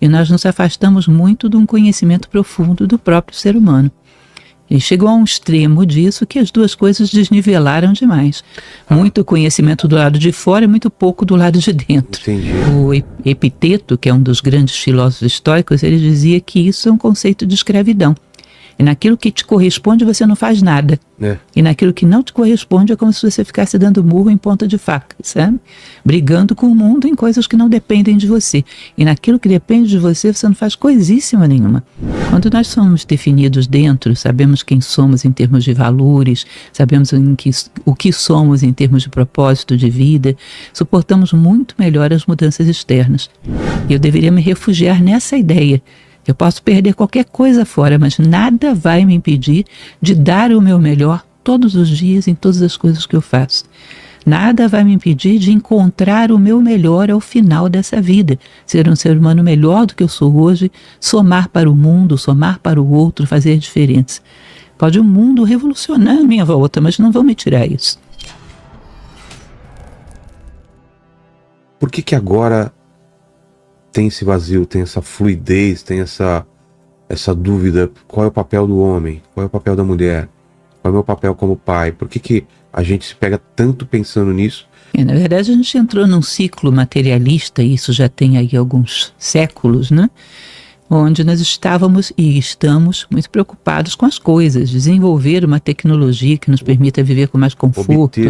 e nós nos afastamos muito de um conhecimento profundo do próprio ser humano. E chegou a um extremo disso que as duas coisas desnivelaram demais. Muito conhecimento do lado de fora e muito pouco do lado de dentro. Entendi. O Epiteto, que é um dos grandes filósofos estoicos, ele dizia que isso é um conceito de escravidão. E naquilo que te corresponde você não faz nada. E naquilo que não te corresponde é como se você ficasse dando murro em ponta de faca, sabe? Brigando com o mundo em coisas que não dependem de você. E naquilo que depende de você, você não faz coisíssima nenhuma. Quando nós somos definidos dentro, sabemos quem somos em termos de valores, sabemos o que somos em termos de propósito de vida, suportamos muito melhor as mudanças externas. E eu deveria me refugiar nessa ideia. Eu posso perder qualquer coisa fora, mas nada vai me impedir de dar o meu melhor todos os dias em todas as coisas que eu faço. Nada vai me impedir de encontrar o meu melhor ao final dessa vida. Ser um ser humano melhor do que eu sou hoje, somar para o mundo, somar para o outro, fazer diferença. Pode o mundo revolucionar a minha volta, mas não vão me tirar isso. Por que agora tem esse vazio, tem essa fluidez, tem essa dúvida? Qual é o papel do homem? Qual é o papel da mulher? Qual é o meu papel como pai? Por que a gente se pega tanto pensando nisso? Na verdade, a gente entrou num ciclo materialista, e isso já tem aí alguns séculos, né? Onde nós estávamos e estamos muito preocupados com as coisas, desenvolver uma tecnologia que nos permita viver com mais conforto.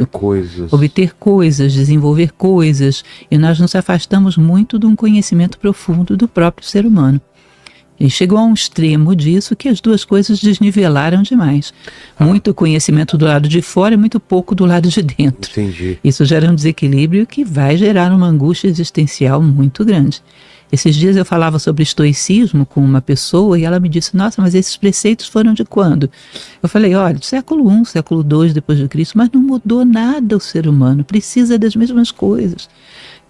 Obter coisas, desenvolver coisas, e nós nos afastamos muito de um conhecimento profundo do próprio ser humano. E chegou a um extremo disso que as duas coisas desnivelaram demais. Muito conhecimento do lado de fora e muito pouco do lado de dentro. Entendi. Isso gera um desequilíbrio que vai gerar uma angústia existencial muito grande. Esses dias eu falava sobre estoicismo com uma pessoa e ela me disse: nossa, mas esses preceitos foram de quando? Eu falei: olha, século I, século II depois de Cristo, mas não mudou nada o ser humano, precisa das mesmas coisas.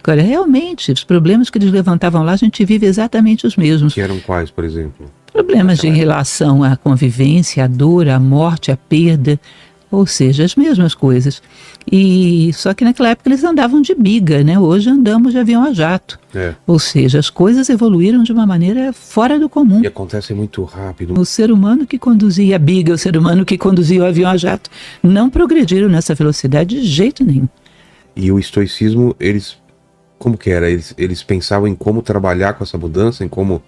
Agora, realmente, os problemas que eles levantavam lá, a gente vive exatamente os mesmos. Que eram quais, por exemplo? Problemas em relação à convivência, à dor, à morte, à perda, ou seja, as mesmas coisas. E só que naquela época eles andavam de biga, né? Hoje andamos de avião a jato. Ou seja, as coisas evoluíram de uma maneira fora do comum. E acontece muito rápido. O ser humano que conduzia a biga, o ser humano que conduzia o avião a jato, não progrediram nessa velocidade de jeito nenhum. E o estoicismo, como que era? Eles pensavam em como trabalhar com essa mudança, em como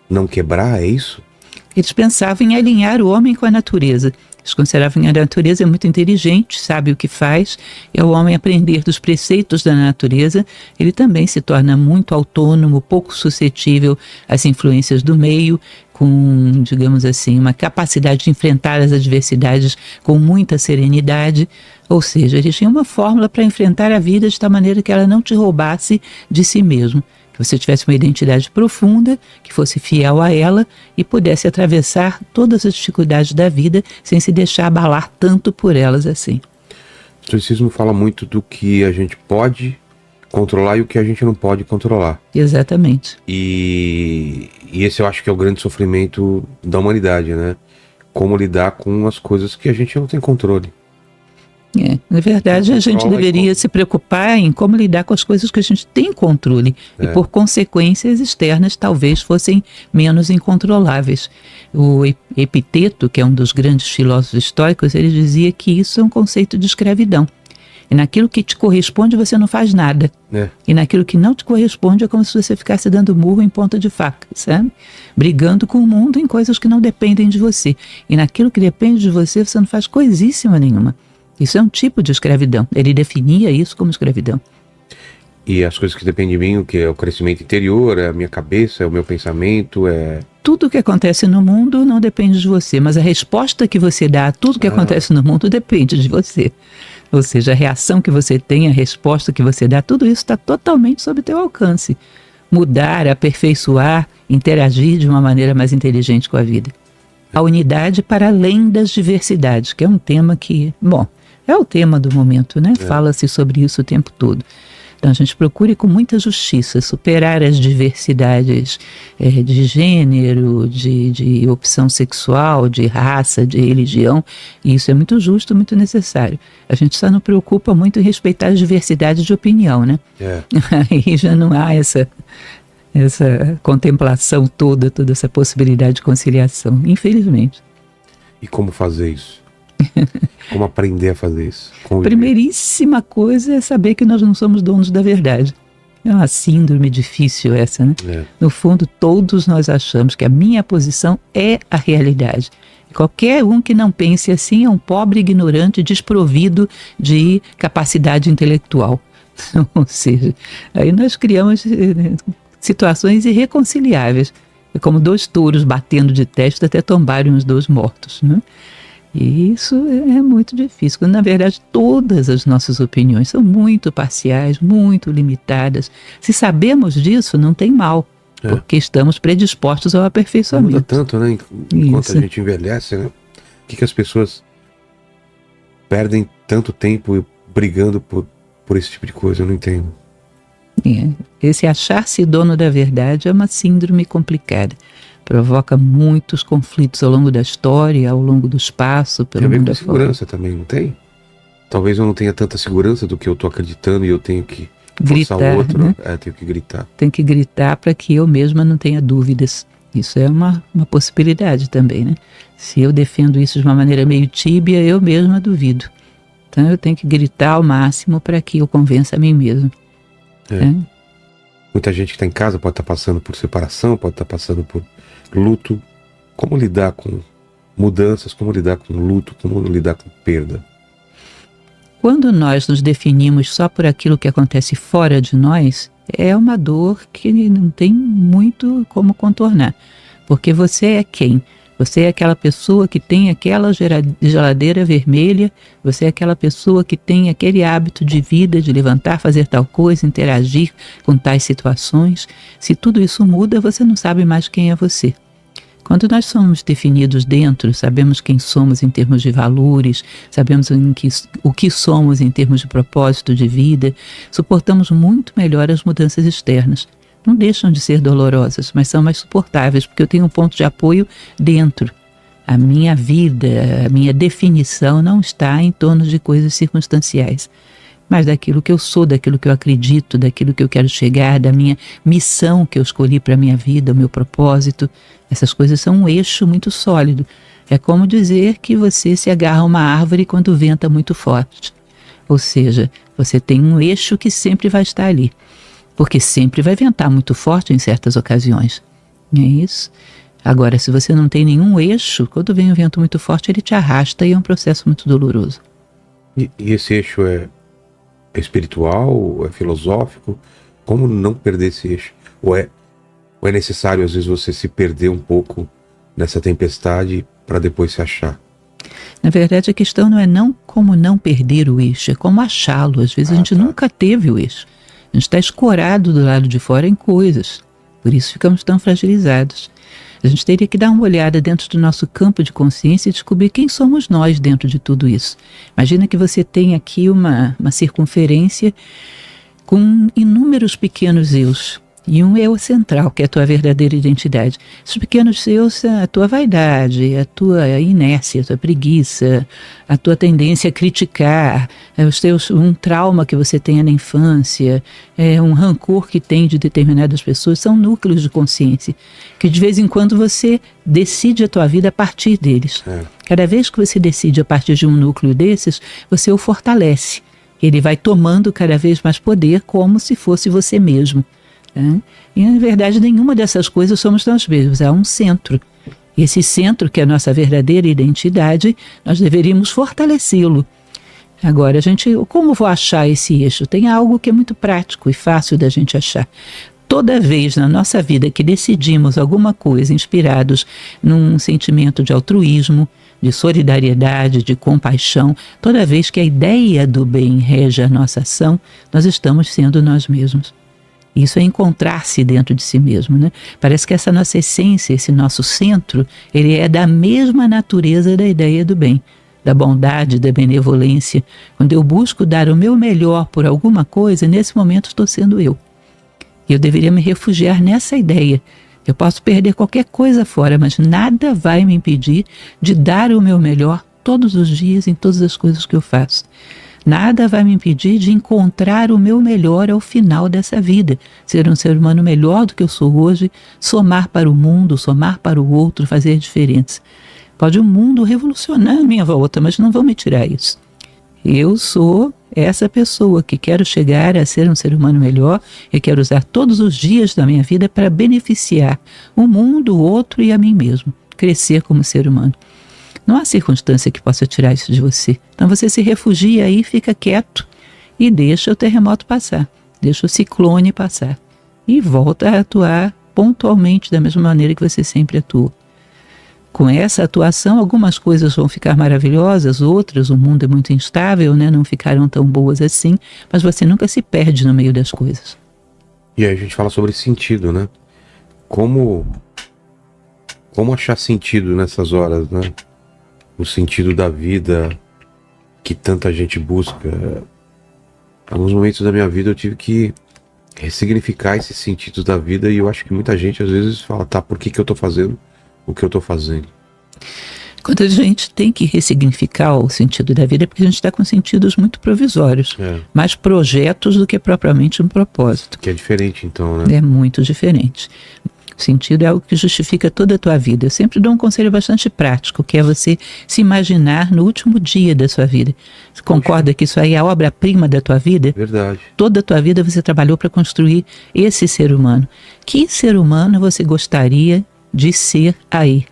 não quebrar, é isso? Eles pensavam em alinhar o homem com a natureza. Eles consideravam que a natureza é muito inteligente, sabe o que faz, e ao homem aprender dos preceitos da natureza, ele também se torna muito autônomo, pouco suscetível às influências do meio, com, digamos assim, uma capacidade de enfrentar as adversidades com muita serenidade. Ou seja, eles tinham uma fórmula para enfrentar a vida de tal maneira que ela não te roubasse de si mesmo. Que você tivesse uma identidade profunda, que fosse fiel a ela e pudesse atravessar todas as dificuldades da vida sem se deixar abalar tanto por elas assim. O estoicismo fala muito do que a gente pode controlar e o que a gente não pode controlar. Exatamente. E esse eu acho que é o grande sofrimento da humanidade, né? Como lidar com as coisas que a gente não tem controle. Na verdade, a gente deveria se preocupar em como lidar com as coisas que a gente tem controle e, por consequências externas, talvez fossem menos incontroláveis. O Epiteto, que é um dos grandes filósofos estoicos, ele dizia que isso é um conceito de escravidão. E naquilo que te corresponde, você não faz nada. E naquilo que não te corresponde, é como se você ficasse dando murro em ponta de faca, sabe? Brigando com o mundo em coisas que não dependem de você. E naquilo que depende de você, você não faz coisíssima nenhuma. Isso é um tipo de escravidão. Ele definia isso como escravidão. E as coisas que dependem de mim, o que é o crescimento interior, é a minha cabeça, é o meu pensamento, é... Tudo o que acontece no mundo não depende de você, mas a resposta que você dá a tudo que acontece no mundo depende de você. Ou seja, a reação que você tem, a resposta que você dá, tudo isso está totalmente sob teu alcance. Mudar, aperfeiçoar, interagir de uma maneira mais inteligente com a vida. A unidade para além das diversidades, que é um tema que, bom, é o tema do momento, né? Fala-se sobre isso o tempo todo. Então a gente procure com muita justiça superar as diversidades de gênero, de opção sexual, de raça, de religião. E isso é muito justo, muito necessário. A gente só não preocupa muito em respeitar as diversidades de opinião, né? Aí já não há essa contemplação toda essa possibilidade de conciliação, infelizmente. E como fazer isso? Como aprender a fazer isso? Primeiríssima coisa é saber que nós não somos donos da verdade. É uma síndrome difícil essa, né? No fundo, todos nós achamos que a minha posição é a realidade. Qualquer um que não pense assim é um pobre ignorante desprovido de capacidade intelectual. Ou seja, aí nós criamos situações irreconciliáveis. É como dois touros batendo de testa até tombarem os dois mortos, né? E isso é muito difícil, quando na verdade todas as nossas opiniões são muito parciais, muito limitadas. Se sabemos disso, não tem mal, porque estamos predispostos ao aperfeiçoamento. Muda tanto, né? Enquanto a gente envelhece, né? Por que as pessoas perdem tanto tempo brigando por esse tipo de coisa? Eu não entendo. Esse achar-se dono da verdade é uma síndrome complicada. Provoca muitos conflitos ao longo da história, ao longo do espaço, pelo mundo afora. Tem a ver com segurança também, não tem? Talvez eu não tenha tanta segurança do que eu estou acreditando e eu tenho que forçar o outro. Né? Tenho que gritar. Tem que gritar para que eu mesma não tenha dúvidas. Isso é uma possibilidade também, né? Se eu defendo isso de uma maneira meio tíbia, eu mesma duvido. Então eu tenho que gritar ao máximo para que eu convença a mim mesmo. Muita gente que está em casa pode estar passando por separação, pode estar passando por luto. Como lidar com mudanças, como lidar com luto, como lidar com perda? Quando nós nos definimos só por aquilo que acontece fora de nós, é uma dor que não tem muito como contornar. Porque você é quem? Você é aquela pessoa que tem aquela geladeira vermelha, você é aquela pessoa que tem aquele hábito de vida, de levantar, fazer tal coisa, interagir com tais situações. Se tudo isso muda, você não sabe mais quem é você. Quando nós somos definidos dentro, sabemos quem somos em termos de valores, sabemos o que somos em termos de propósito de vida, suportamos muito melhor as mudanças externas. Não deixam de ser dolorosas, mas são mais suportáveis, porque eu tenho um ponto de apoio dentro. A minha vida, a minha definição não está em torno de coisas circunstanciais, mas daquilo que eu sou, daquilo que eu acredito, daquilo que eu quero chegar, da minha missão que eu escolhi para a minha vida, o meu propósito. Essas coisas são um eixo muito sólido. É como dizer que você se agarra a uma árvore quando venta muito forte. Ou seja, você tem um eixo que sempre vai estar ali. Porque sempre vai ventar muito forte em certas ocasiões. É isso? Agora, se você não tem nenhum eixo, quando vem um vento muito forte, ele te arrasta e é um processo muito doloroso. E esse eixo é espiritual? É filosófico? Como não perder esse eixo? Ou é necessário, às vezes, você se perder um pouco nessa tempestade para depois se achar? Na verdade, a questão não é como não perder o eixo, é como achá-lo. Às vezes a gente nunca teve o eixo. A gente está escorado do lado de fora em coisas, por isso ficamos tão fragilizados. A gente teria que dar uma olhada dentro do nosso campo de consciência e descobrir quem somos nós dentro de tudo isso. Imagina que você tem aqui uma circunferência com inúmeros pequenos eus. E um eu central, que é a tua verdadeira identidade. Esses pequenos eus são a tua vaidade, a tua inércia, a tua preguiça, a tua tendência a criticar, um trauma que você tenha na infância, um rancor que tem de determinadas pessoas, são núcleos de consciência, que de vez em quando você decide a tua vida a partir deles. Cada vez que você decide a partir de um núcleo desses, você o fortalece. Ele vai tomando cada vez mais poder como se fosse você mesmo. E na verdade nenhuma dessas coisas somos nós mesmos, há um centro. Esse centro, que é a nossa verdadeira identidade, nós deveríamos fortalecê-lo. Agora, como vou achar esse eixo? Tem algo que é muito prático e fácil da gente achar. Toda vez na nossa vida que decidimos alguma coisa inspirados num sentimento de altruísmo, de solidariedade, de compaixão, toda vez que a ideia do bem rege a nossa ação, nós estamos sendo nós mesmos. Isso é encontrar-se dentro de si mesmo, né? Parece que essa nossa essência, esse nosso centro, ele é da mesma natureza da ideia do bem, da bondade, da benevolência. Quando eu busco dar o meu melhor por alguma coisa, nesse momento estou sendo eu. E eu deveria me refugiar nessa ideia. Eu posso perder qualquer coisa fora, mas nada vai me impedir de dar o meu melhor todos os dias em todas as coisas que eu faço. Nada vai me impedir de encontrar o meu melhor ao final dessa vida. Ser um ser humano melhor do que eu sou hoje, somar para o mundo, somar para o outro, fazer a diferença. Pode o mundo revolucionar a minha volta, mas não vão me tirar isso. Eu sou essa pessoa que quero chegar a ser um ser humano melhor e quero usar todos os dias da minha vida para beneficiar o mundo, o outro e a mim mesmo. Crescer como ser humano. Não há circunstância que possa tirar isso de você. Então você se refugia aí, fica quieto e deixa o terremoto passar. Deixa o ciclone passar. E volta a atuar pontualmente da mesma maneira que você sempre atua. Com essa atuação, algumas coisas vão ficar maravilhosas, outras, o mundo é muito instável, né? Não ficaram tão boas assim, mas você nunca se perde no meio das coisas. E aí a gente fala sobre sentido, né? Como achar sentido nessas horas, né? O sentido da vida que tanta gente busca. Em alguns momentos da minha vida eu tive que ressignificar esses sentidos da vida e eu acho que muita gente às vezes fala, tá, por que eu tô fazendo o que eu tô fazendo? Quando a gente tem que ressignificar o sentido da vida, é porque a gente está com sentidos muito provisórios, mais projetos do que propriamente um propósito. Que é diferente então, né? É muito diferente. O sentido é algo que justifica toda a tua vida. Eu sempre dou um conselho bastante prático, que é você se imaginar no último dia da sua vida. Você concorda que isso aí é a obra-prima da tua vida? Verdade. Toda a tua vida você trabalhou para construir esse ser humano. Que ser humano você gostaria de ser aí?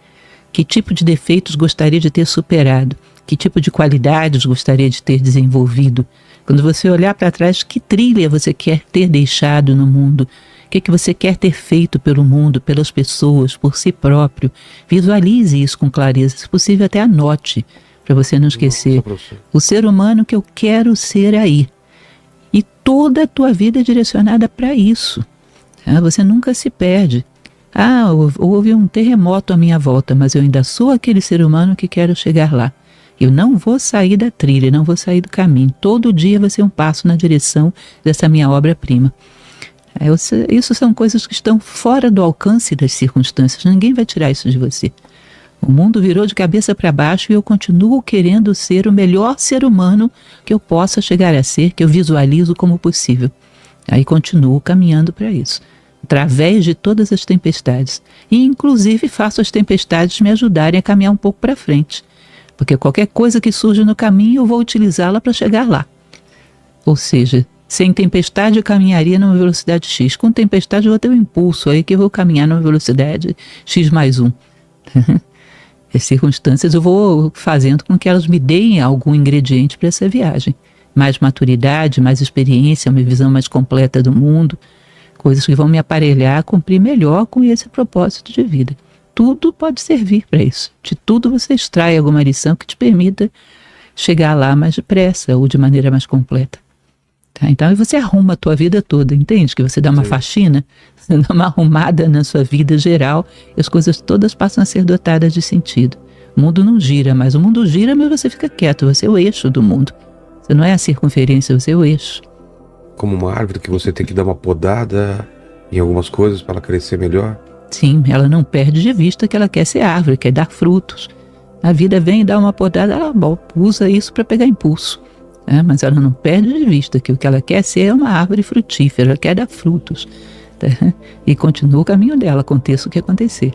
Que tipo de defeitos gostaria de ter superado? Que tipo de qualidades gostaria de ter desenvolvido? Quando você olhar para trás, que trilha você quer ter deixado no mundo? O que você quer ter feito pelo mundo, pelas pessoas, por si próprio? Visualize isso com clareza, se possível até anote, para você não esquecer. O ser humano que eu quero ser aí. E toda a tua vida é direcionada para isso. Tá? Você nunca se perde. Ah, houve um terremoto à minha volta, mas eu ainda sou aquele ser humano que quero chegar lá. Eu não vou sair da trilha, não vou sair do caminho. Todo dia vai ser um passo na direção dessa minha obra-prima. Isso são coisas que estão fora do alcance das circunstâncias. Ninguém vai tirar isso de você. O mundo virou de cabeça para baixo e eu continuo querendo ser o melhor ser humano que eu possa chegar a ser, que eu visualizo como possível. Aí continuo caminhando para isso, através de todas as tempestades. E inclusive faço as tempestades me ajudarem a caminhar um pouco para frente. Porque qualquer coisa que surja no caminho eu vou utilizá-la para chegar lá. Ou seja, sem tempestade eu caminharia numa velocidade X. Com tempestade eu vou ter um impulso aí que eu vou caminhar numa velocidade X mais 1. As circunstâncias eu vou fazendo com que elas me deem algum ingrediente para essa viagem. Mais maturidade, mais experiência, uma visão mais completa do mundo. Coisas que vão me aparelhar a cumprir melhor com esse propósito de vida. Tudo pode servir para isso. De tudo você extrai alguma lição que te permita chegar lá mais depressa ou de maneira mais completa. Tá? Então você arruma a tua vida toda, entende? Que você dá uma faxina, você dá uma arrumada na sua vida geral e as coisas todas passam a ser dotadas de sentido. O mundo não gira, mas o mundo gira, mas você fica quieto, você é o eixo do mundo. Você não é a circunferência, você é o eixo. Como uma árvore que você tem que dar uma podada em algumas coisas para ela crescer melhor? Sim, ela não perde de vista que ela quer ser árvore, quer dar frutos. A vida vem e dá uma podada, ela usa isso para pegar impulso. Mas ela não perde de vista que o que ela quer ser é uma árvore frutífera, ela quer dar frutos. Tá? E continua o caminho dela, aconteça o que acontecer.